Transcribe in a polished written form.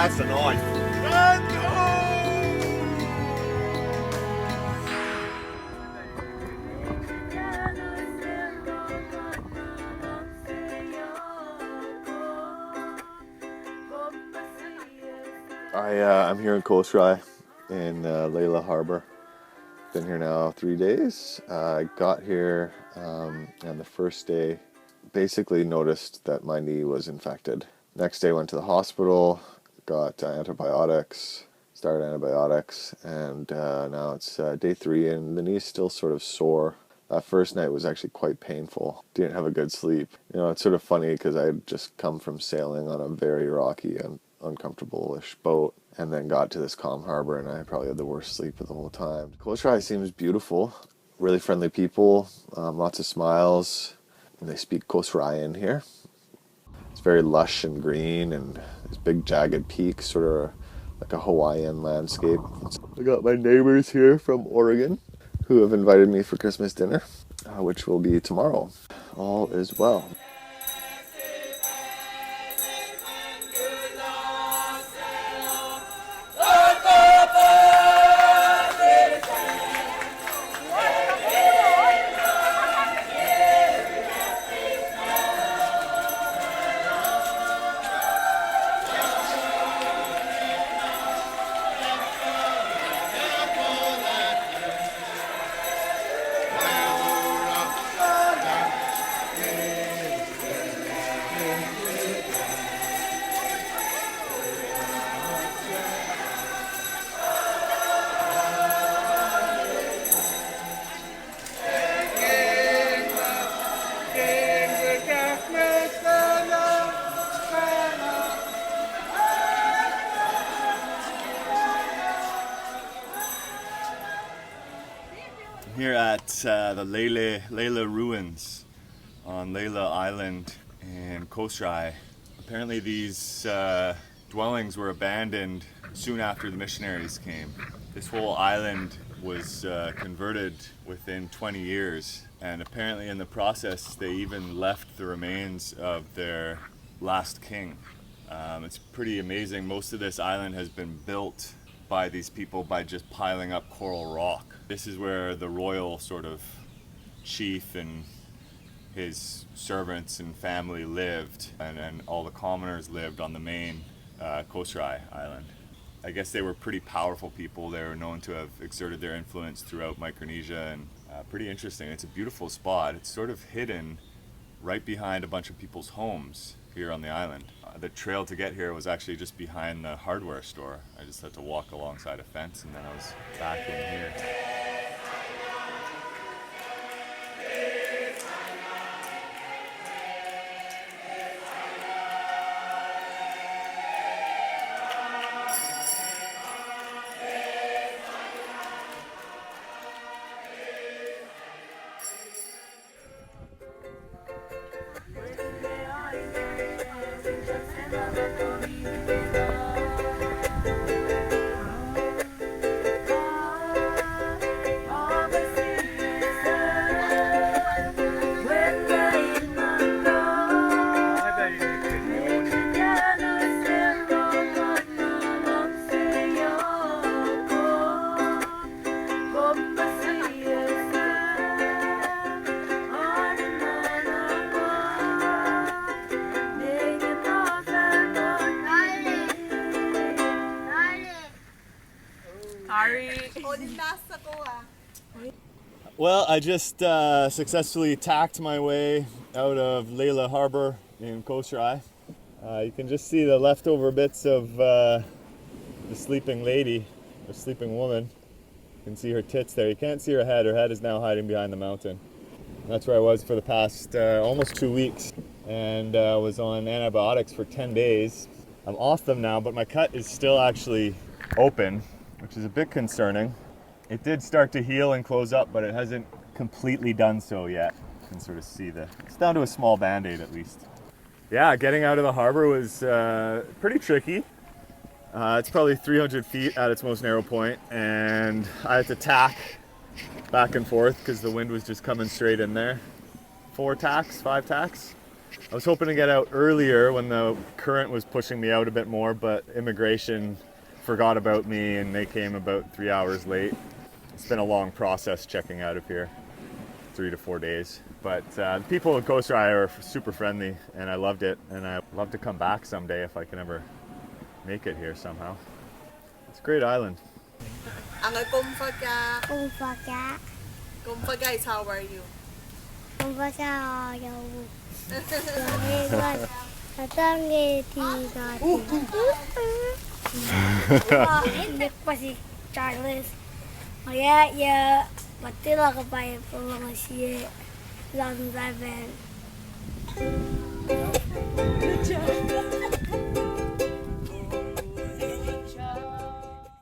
That's a knife. I'm here in Kosrae in Lele Harbour. Been here now 3 days. I got here and the first day basically noticed that my knee was infected. Next day went to the hospital, got antibiotics, started antibiotics, and now it's day 3 and the knee's still sort of sore. That first night was actually quite painful. Didn't have a good sleep. You know, it's sort of funny because I had just come from sailing on a very rocky and uncomfortable-ish boat and then got to this calm harbor and I probably had the worst sleep of the whole time. Kosrae seems beautiful, really friendly people, lots of smiles, and they speak Kosraean here. It's very lush and green and these big jagged peaks, sort of like a Hawaiian landscape. I got my neighbors here from Oregon who have invited me for Christmas dinner, which will be tomorrow. All is well. Here at the Lele ruins on Lele Island in Kosrae. Apparently these dwellings were abandoned soon after the missionaries came. This whole island was converted within 20 years, and apparently in the process they even left the remains of their last king. It's pretty amazing. Most of this island has been built by these people by just piling up coral rock. This is where the royal sort of chief and his servants and family lived, and all the commoners lived on the main Kosrae island. I guess they were pretty powerful people. They were known to have exerted their influence throughout Micronesia, and pretty interesting. It's a beautiful spot. It's sort of hidden right behind a bunch of people's homes here on the island. The trail to get here was actually just behind the hardware store. I just had to walk alongside a fence and then I was back in here. Well, I just successfully tacked my way out of Lele Harbour in Kosrae. You can just see the leftover bits of the sleeping lady, or sleeping woman. You can see her tits there. You can't see her head. Her head is now hiding behind the mountain. And that's where I was for the past almost 2 weeks, and was on antibiotics for 10 days. I'm off them now, but my cut is still actually open, which is a bit concerning. It did start to heal and close up, but it hasn't completely done so yet. You can sort of see it's down to a small band-aid at least. Yeah, getting out of the harbor was pretty tricky. It's probably 300 feet at its most narrow point, and I had to tack back and forth because the wind was just coming straight in there. 5 tacks. I was hoping to get out earlier when the current was pushing me out a bit more, but immigration forgot about me and they came about 3 hours late. It's been a long process checking out of here, 3 to 4 days. But the people in Kosrae are super friendly and I loved it, and I'd love to come back someday if I can ever make it here somehow. It's a great island. Ang kumbaga. Kumbaga. Kumbaga is how are you? Kumbaga yung yung tatanggi natin. Hindi pa si Charles. Kaya pati lang kapay po mga siya lang 7.